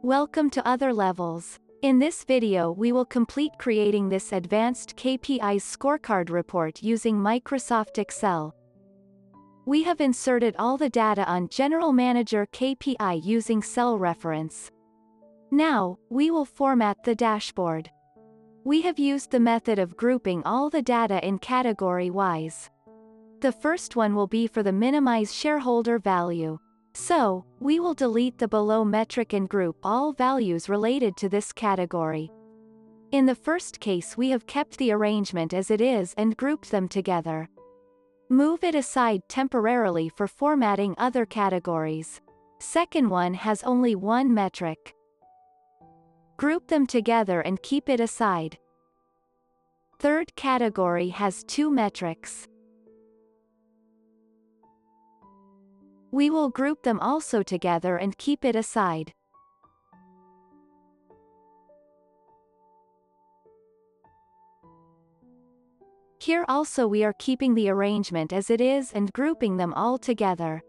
Welcome to Other Levels. In this video we will complete creating this advanced KPIs scorecard report using Microsoft Excel. We have inserted all the data on General Manager KPI using cell reference. Now, we will format the dashboard. We have used the method of grouping all the data in category-wise. The first one will be for the minimize shareholder value. So, we will delete the below metric and group all values related to this category. In the first case we have kept the arrangement as it is and grouped them together. Move it aside temporarily for formatting other categories. Second one has only one metric. Group them together and keep it aside. Third category has two metrics. We will group them also together and keep it aside. Here also we are keeping the arrangement as it is and grouping them all together.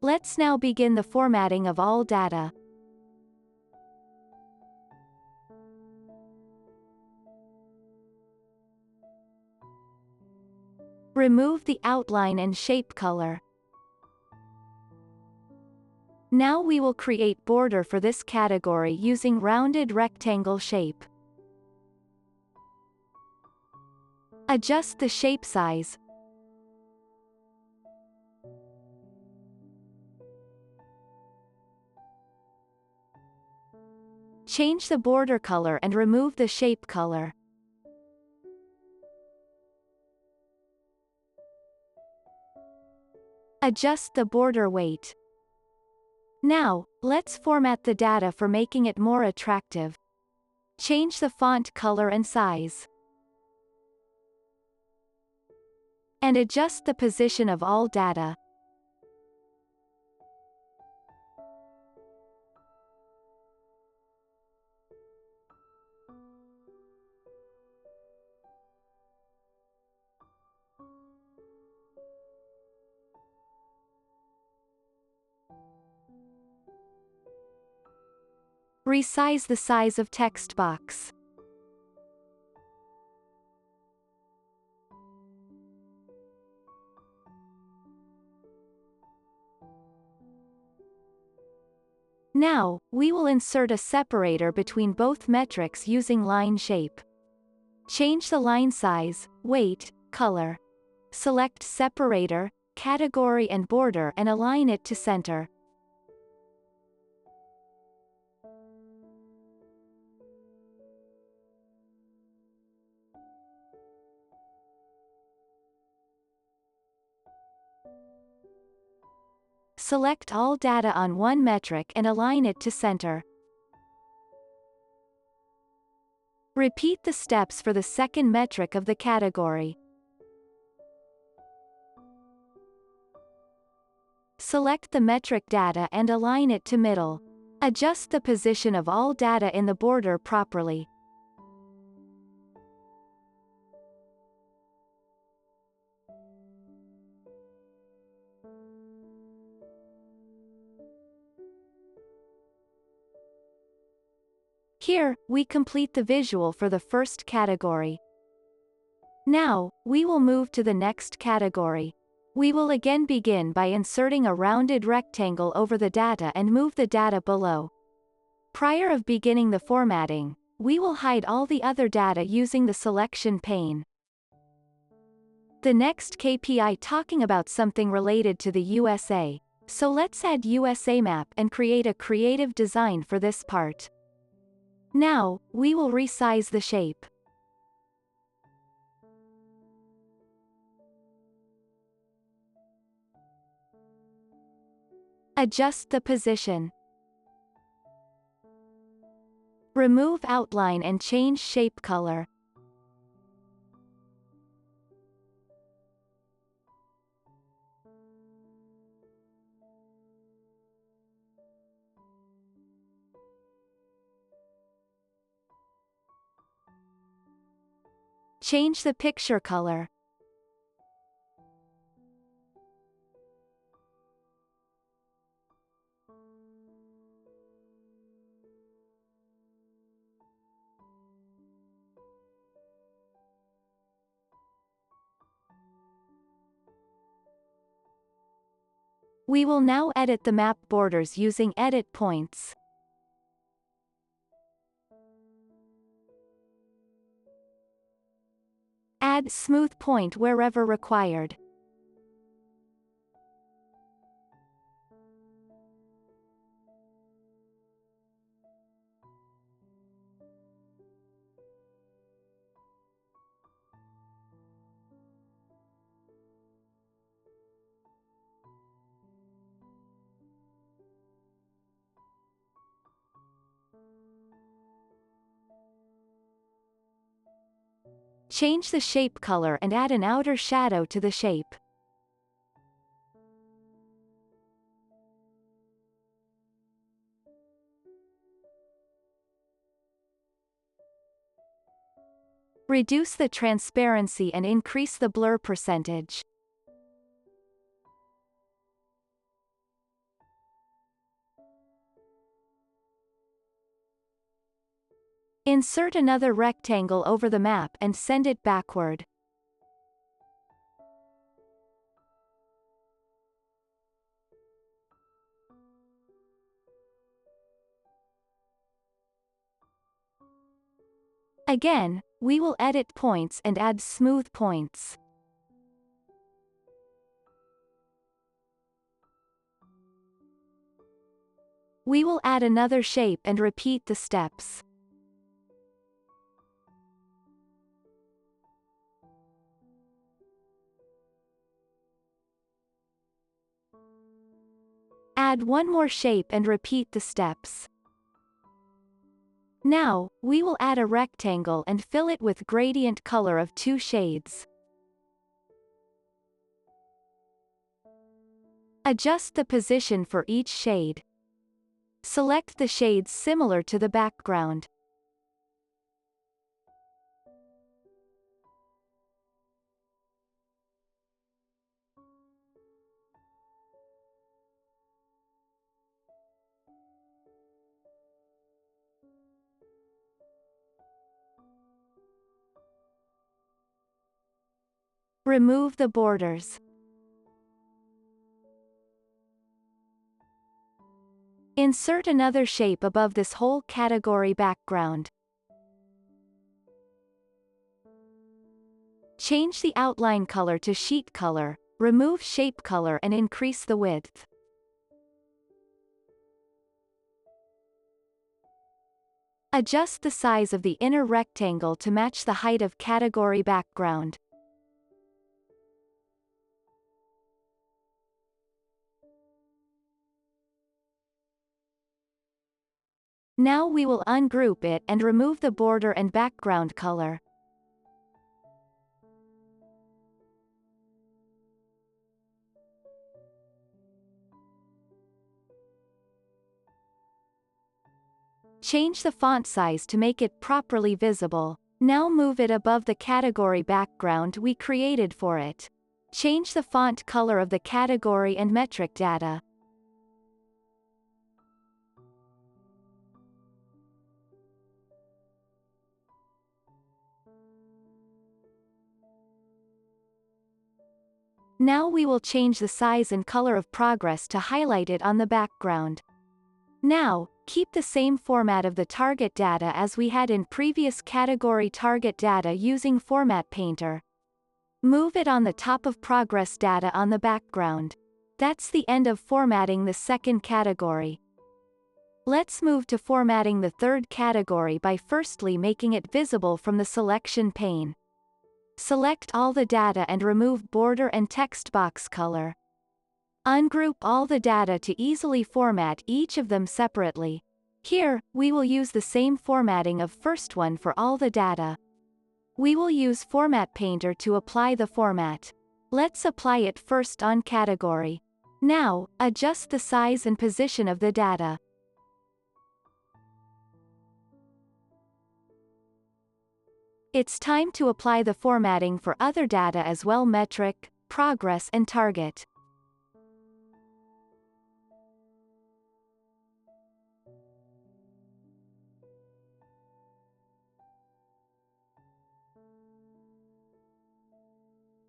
Let's now begin the formatting of all data. Remove the outline and shape color. Now we will create border for this category using rounded rectangle shape. Adjust the shape size. Change the border color and remove the shape color. Adjust the border weight. Now, let's format the data for making it more attractive. Change the font color and size. And adjust the position of all data. Resize the size of text box. Now, we will insert a separator between both metrics using line shape. Change the line size, weight, color. Select separator, category and border and align it to center. Select all data on one metric and align it to center. Repeat the steps for the second metric of the category. Select the metric data and align it to middle. Adjust the position of all data in the border properly. Here, we complete the visual for the first category. Now, we will move to the next category. We will again begin by inserting a rounded rectangle over the data and move the data below. Prior of beginning the formatting, we will hide all the other data using the selection pane. The next KPI talking about something related to the USA, so let's add USA map and create a creative design for this part. Now, we will resize the shape. Adjust the position. Remove outline and change shape color. Change the picture color. We will now edit the map borders using Edit Points. Add smooth point wherever required. Change the shape color and add an outer shadow to the shape. Reduce the transparency and increase the blur percentage. Insert another rectangle over the map and send it backward. Again, we will edit points and add smooth points. We will add another shape and repeat the steps. Add one more shape and repeat the steps. Now, we will add a rectangle and fill it with gradient color of 2 shades. Adjust the position for each shade. Select the shades similar to the background. Remove the borders. Insert another shape above this whole category background. Change the outline color to sheet color, remove shape color and increase the width. Adjust the size of the inner rectangle to match the height of category background. Now we will ungroup it and remove the border and background color. Change the font size to make it properly visible. Now move it above the category background we created for it. Change the font color of the category and metric data. Now we will change the size and color of progress to highlight it on the background. Now, keep the same format of the target data as we had in previous category target data using Format Painter. Move it on the top of progress data on the background. That's the end of formatting the second category. Let's move to formatting the third category by firstly making it visible from the selection pane. Select all the data and remove border and text box color. Ungroup all the data to easily format each of them separately. Here, we will use the same formatting of first one for all the data. We will use Format Painter to apply the format. Let's apply it first on category. Now, adjust the size and position of the data. It's time to apply the formatting for other data as well: metric, progress and target.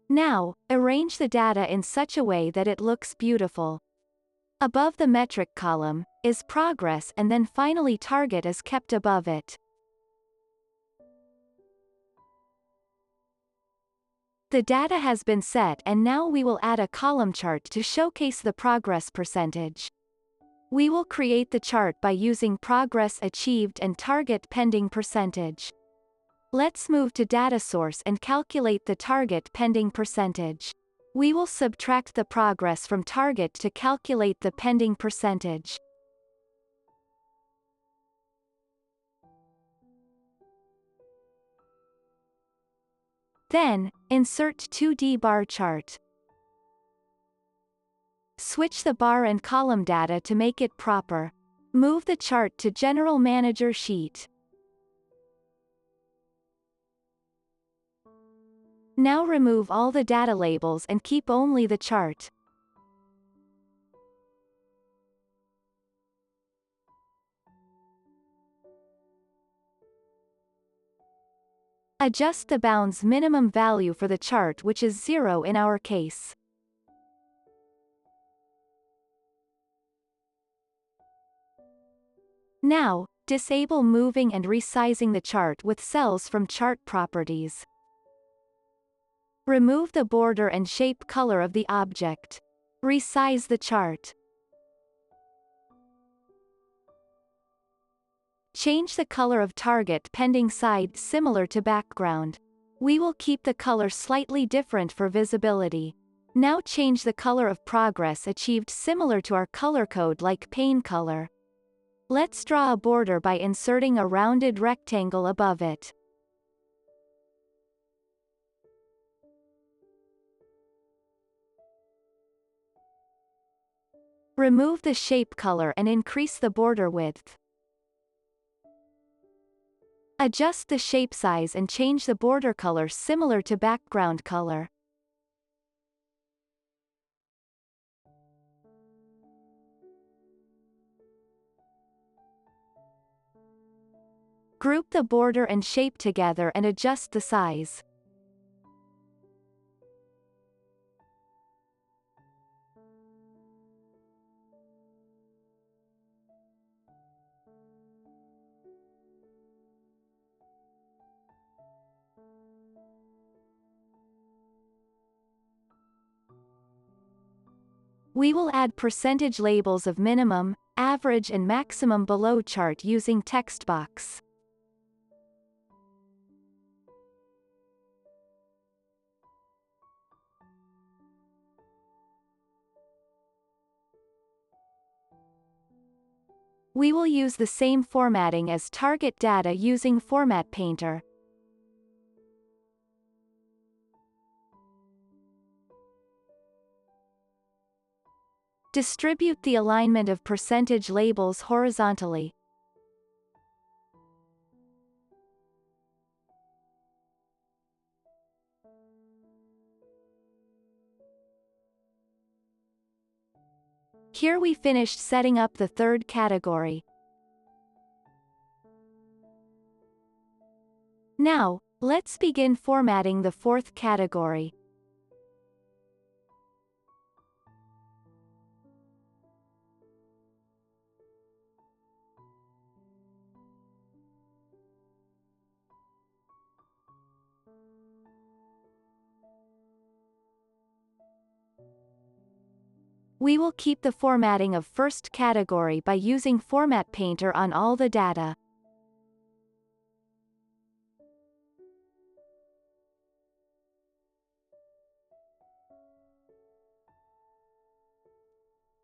Now, arrange the data in such a way that it looks beautiful. Above the metric column is progress, and then finally target is kept above it. The data has been set, and now we will add a column chart to showcase the progress percentage. We will create the chart by using progress achieved and target pending percentage. Let's move to data source and calculate the target pending percentage. We will subtract the progress from target to calculate the pending percentage. Then, insert 2D bar chart. Switch the bar and column data to make it proper. Move the chart to General Manager sheet. Now remove all the data labels and keep only the chart. Adjust the bounds minimum value for the chart, which is 0 in our case. Now, disable moving and resizing the chart with cells from Chart Properties. Remove the border and shape color of the object. Resize the chart. Change the color of target pending side similar to background. We will keep the color slightly different for visibility. Now change the color of progress achieved similar to our color code like pane color. Let's draw a border by inserting a rounded rectangle above it. Remove the shape color and increase the border width. Adjust the shape size and change the border color similar to background color. Group the border and shape together and adjust the size. We will add percentage labels of minimum, average and maximum below chart using text box. We will use the same formatting as target data using Format Painter. Distribute the alignment of percentage labels horizontally. Here we finished setting up the third category. Now, let's begin formatting the fourth category. We will keep the formatting of first category by using Format Painter on all the data.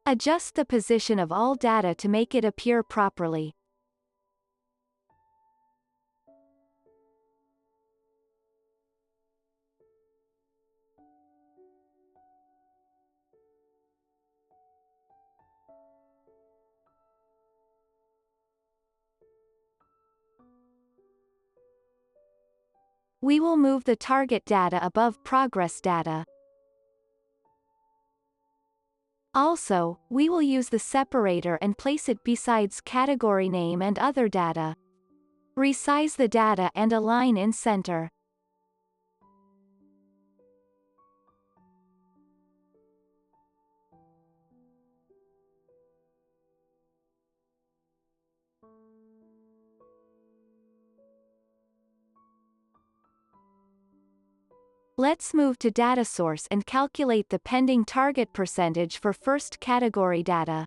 Adjust the position of all data to make it appear properly. We will move the target data above progress data. Also, we will use the separator and place it besides category name and other data. Resize the data and align in center. Let's move to data source and calculate the pending target percentage for first category data.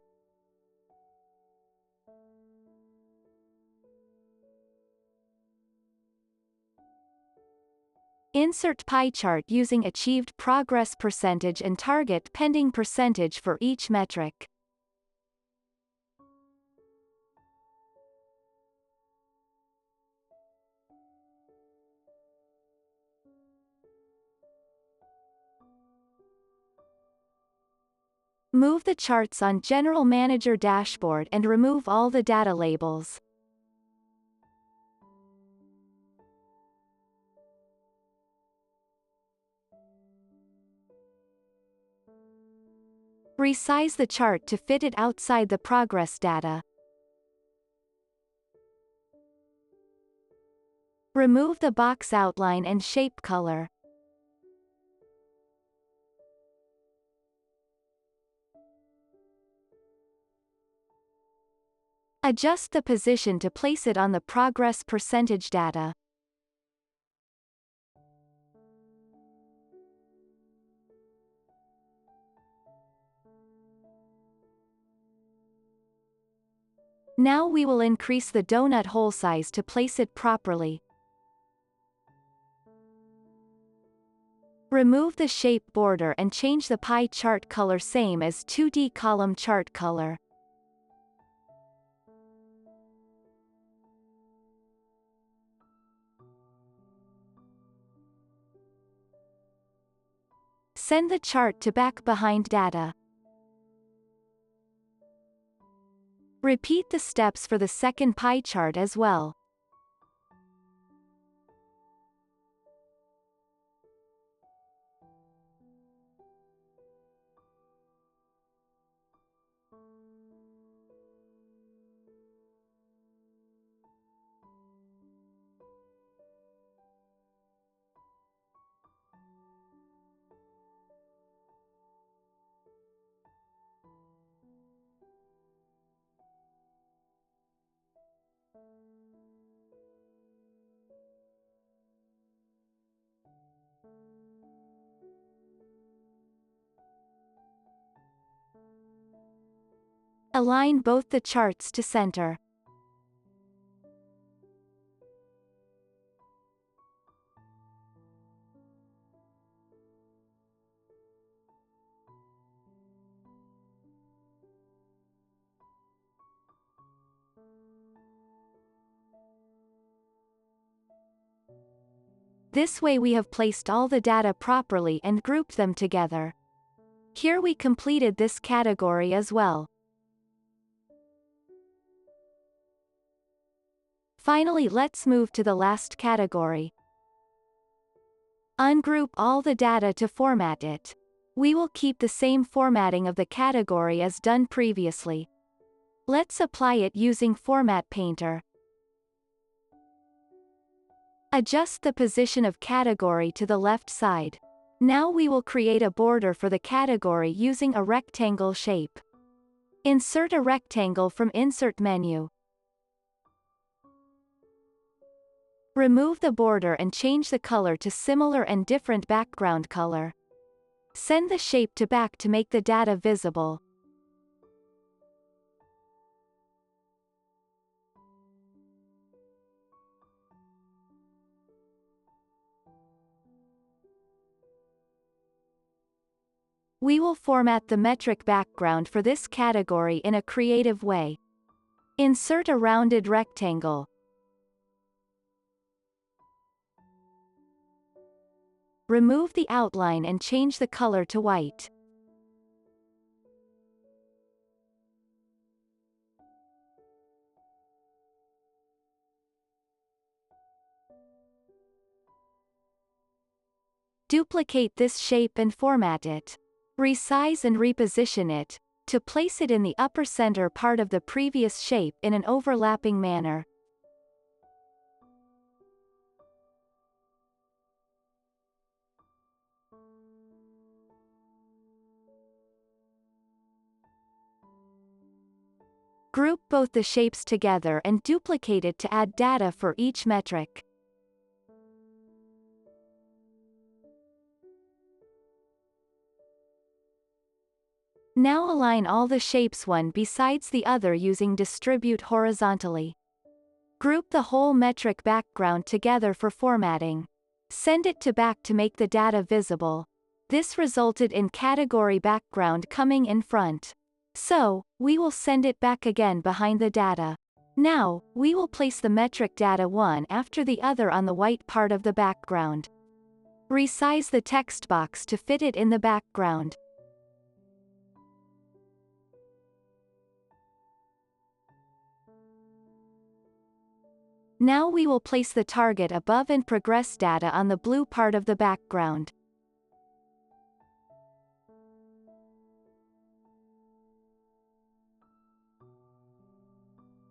Insert pie chart using achieved progress percentage and target pending percentage for each metric. Move the charts on General Manager dashboard and remove all the data labels. Resize the chart to fit it outside the progress data. Remove the box outline and shape color. Adjust the position to place it on the progress percentage data. Now we will increase the donut hole size to place it properly. Remove the shape border and change the pie chart color same as 2D column chart color. Send the chart to back behind data. Repeat the steps for the second pie chart as well. Align both the charts to center. This way we have placed all the data properly and grouped them together. Here we completed this category as well. Finally, let's move to the last category. Ungroup all the data to format it. We will keep the same formatting of the category as done previously. Let's apply it using Format Painter. Adjust the position of category to the left side. Now we will create a border for the category using a rectangle shape. Insert a rectangle from Insert menu. Remove the border and change the color to similar and different background color. Send the shape to back to make the data visible. We will format the metric background for this category in a creative way. Insert a rounded rectangle. Remove the outline and change the color to white. Duplicate this shape and format it. Resize and reposition it, to place it in the upper center part of the previous shape in an overlapping manner. Group both the shapes together and duplicate it to add data for each metric. Now align all the shapes one besides the other using distribute horizontally. Group the whole metric background together for formatting. Send it to back to make the data visible. This resulted in category background coming in front. So, we will send it back again behind the data. Now, we will place the metric data one after the other on the white part of the background. Resize the text box to fit it in the background. Now we will place the target above and progress data on the blue part of the background.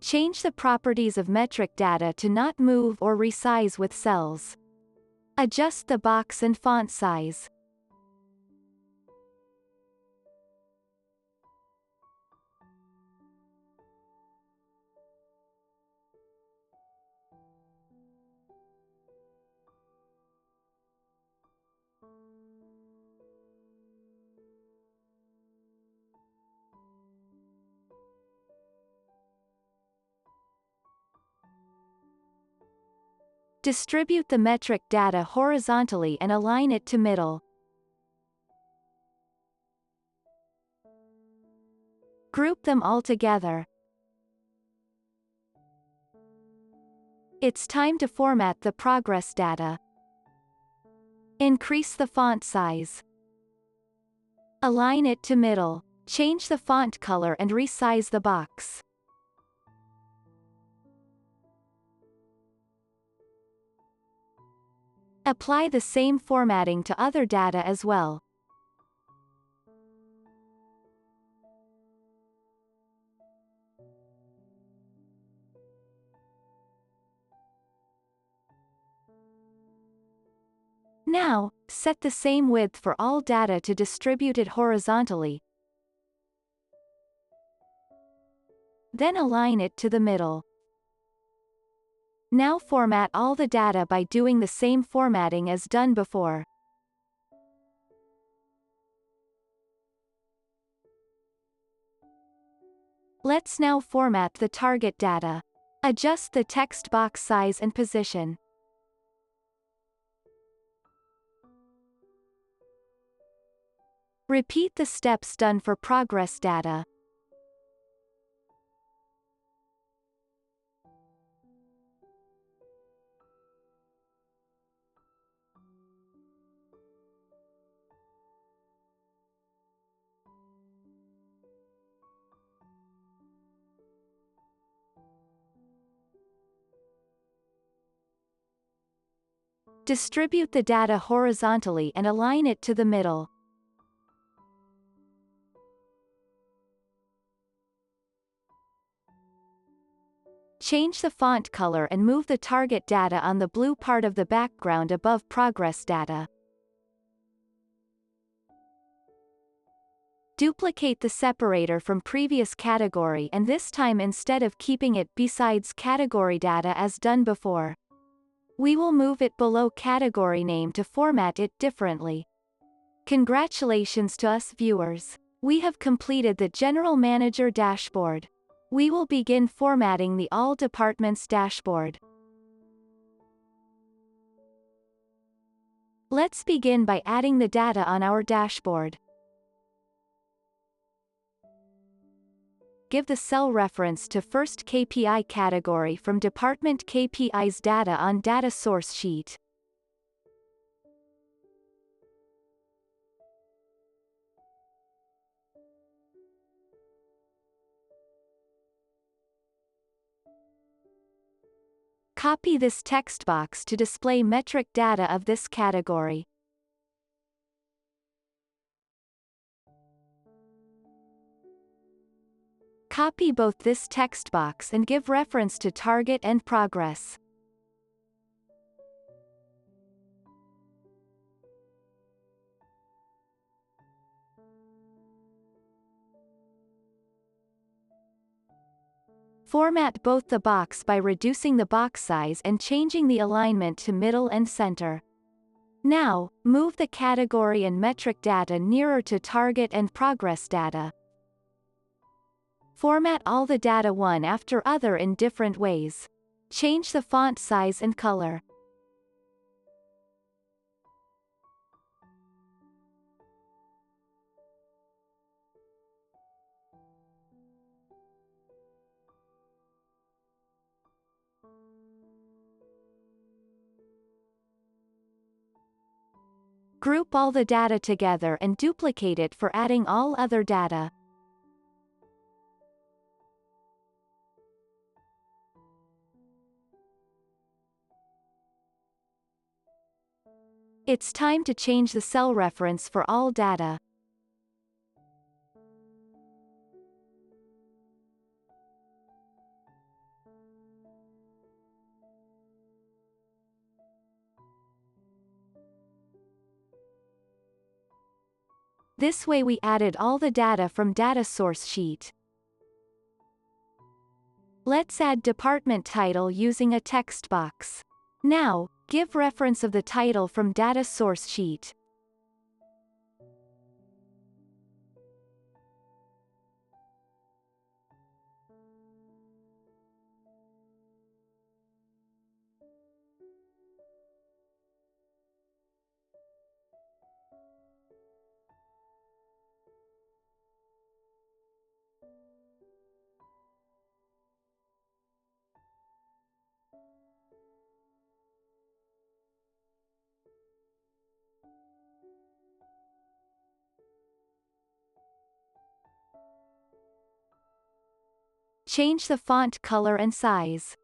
Change the properties of metric data to not move or resize with cells. Adjust the box and font size. Distribute the metric data horizontally and align it to middle. Group them all together. It's time to format the progress data. Increase the font size. Align it to middle. Change the font color and resize the box. Apply the same formatting to other data as well. Now, set the same width for all data to distribute it horizontally. Then align it to the middle. Now format all the data by doing the same formatting as done before. Let's now format the target data. Adjust the text box size and position. Repeat the steps done for progress data. Distribute the data horizontally and align it to the middle. Change the font color and move the target data on the blue part of the background above progress data. Duplicate the separator from previous category and this time instead of keeping it besides category data as done before. We will move it below category name to format it differently. Congratulations to us viewers. We have completed the General Manager dashboard. We will begin formatting the All Departments dashboard. Let's begin by adding the data on our dashboard. Give the cell reference to first KPI category from Department KPIs data on data source sheet. Copy this text box to display metric data of this category. Copy both this text box and give reference to target and progress. Format both the box by reducing the box size and changing the alignment to middle and center. Now, move the category and metric data nearer to target and progress data. Format all the data one after other in different ways. Change the font size and color. Group all the data together and duplicate it for adding all other data. It's time to change the cell reference for all data. This way we added all the data from data source sheet. Let's add department title using a text box. Now, give reference of the title from data source sheet. Change the font color and size.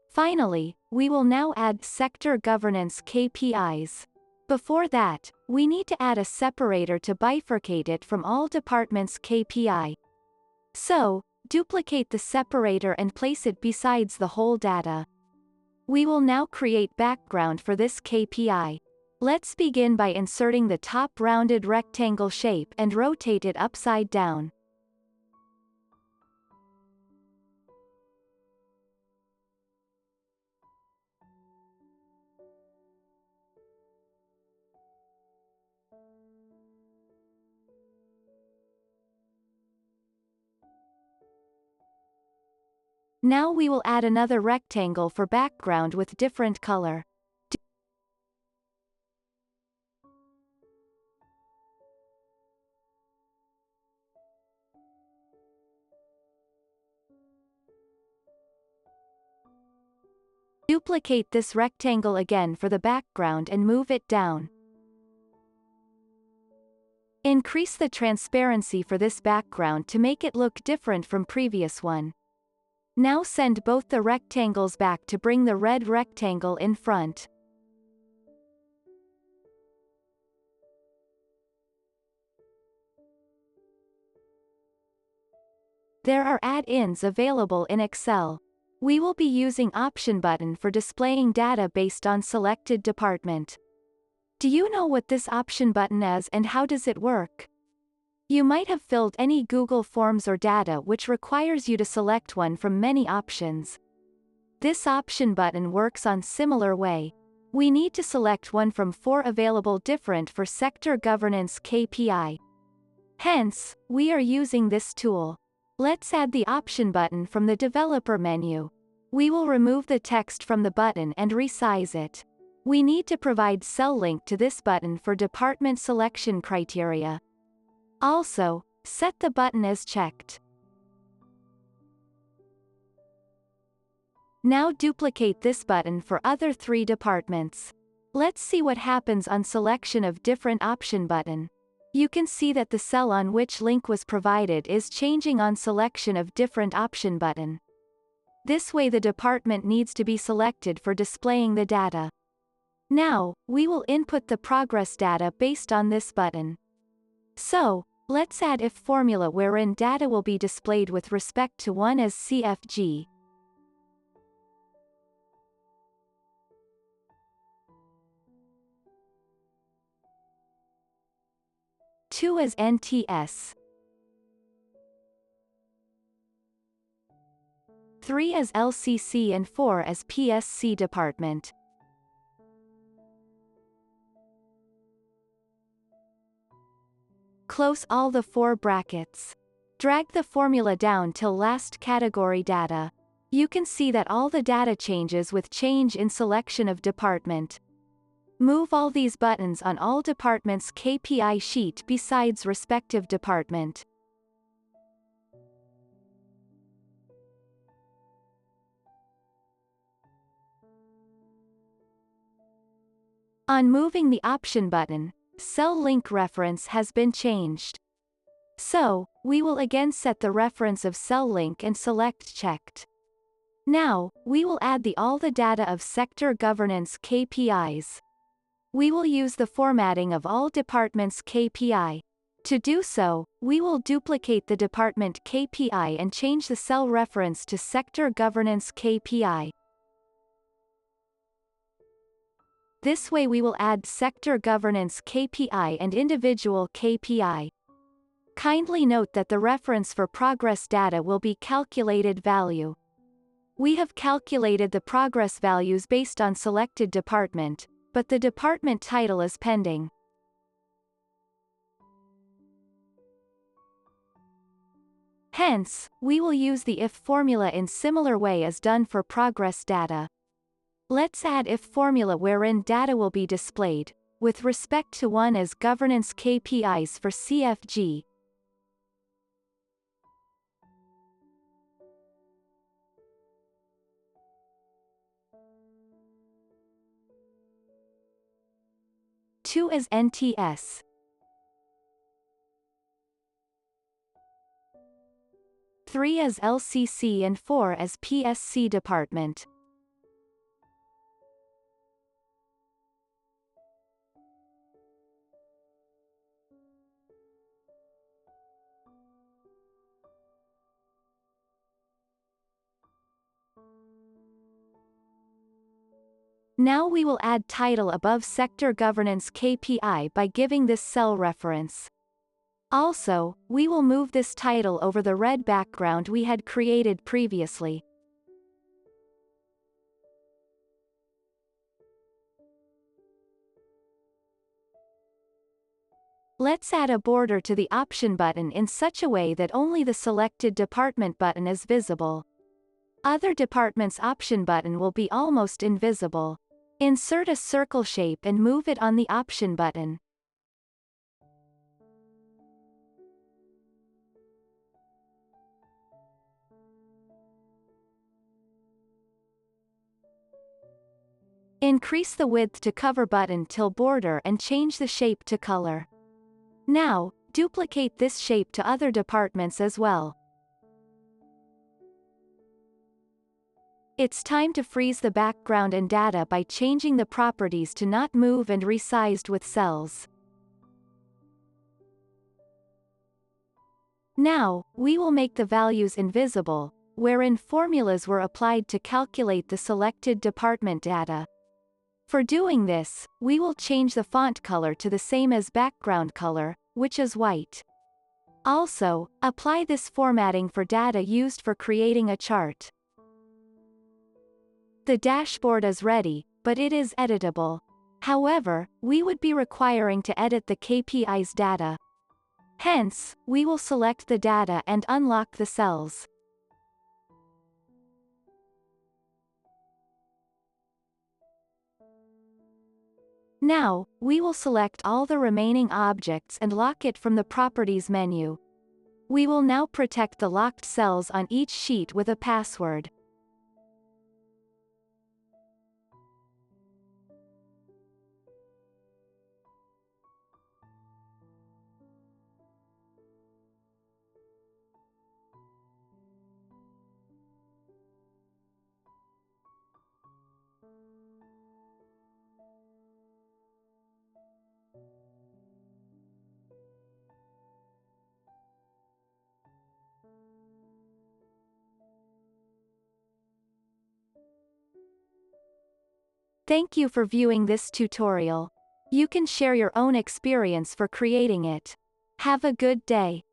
Finally, we will now add sector governance KPIs. Before that, we need to add a separator to bifurcate it from all departments' KPI. So, duplicate the separator and place it besides the whole data. We will now create background for this KPI. Let's begin by inserting the top rounded rectangle shape and rotate it upside down. Now we will add another rectangle for background with different color. Duplicate this rectangle again for the background and move it down. Increase the transparency for this background to make it look different from previous one. Now send both the rectangles back to bring the red rectangle in front. There are add-ins available in Excel. We will be using Option button for displaying data based on selected department. Do you know what this Option button is and how does it work? You might have filled any Google Forms or data which requires you to select one from many options. This Option button works on similar way. We need to select one from 4 available different for sector governance KPI. Hence, we are using this tool. Let's add the Option button from the Developer menu. We will remove the text from the button and resize it. We need to provide cell link to this button for department selection criteria. Also, set the button as checked. Now duplicate this button for other 3 departments. Let's see what happens on selection of different option button. You can see that the cell on which link was provided is changing on selection of different option button. This way the department needs to be selected for displaying the data. Now, we will input the progress data based on this button. So, let's add if formula wherein data will be displayed with respect to 1 as CFG. 2 as NTS. 3 as LCC and 4 as PSC department. Close all the 4 brackets. Drag the formula down till last category data. You can see that all the data changes with change in selection of department. Move all these buttons on all departments' KPI sheet besides respective department. On moving the option button, cell link reference has been changed. So, we will again set the reference of cell link and select checked. Now, we will add all the data of sector governance KPIs. We will use the formatting of all departments' KPI. To do so, we will duplicate the department KPI and change the cell reference to sector governance KPI. This way we will add sector governance KPI and individual KPI. Kindly note that the reference for progress data will be calculated value. We have calculated the progress values based on selected department, but the department title is pending. Hence, we will use the if formula in similar way as done for progress data. Let's add if formula wherein data will be displayed, with respect to 1 as governance KPIs for CFG. Two as NTS. 3 as LCC and 4 as PSC department. Now we will add title above sector governance KPI by giving this cell reference. Also, we will move this title over the red background we had created previously. Let's add a border to the option button in such a way that only the selected department button is visible. Other departments' option button will be almost invisible. Insert a circle shape and move it on the option button. Increase the width to cover button till border and change the shape to color. Now, duplicate this shape to other departments as well. It's time to freeze the background and data by changing the properties to not move and resized with cells. Now, we will make the values invisible, wherein formulas were applied to calculate the selected department data. For doing this, we will change the font color to the same as background color, which is white. Also, apply this formatting for data used for creating a chart. The dashboard is ready, but it is editable. However, we would be requiring to edit the KPIs data. Hence, we will select the data and unlock the cells. Now, we will select all the remaining objects and lock it from the Properties menu. We will now protect the locked cells on each sheet with a password. Thank you for viewing this tutorial. You can share your own experience for creating it. Have a good day.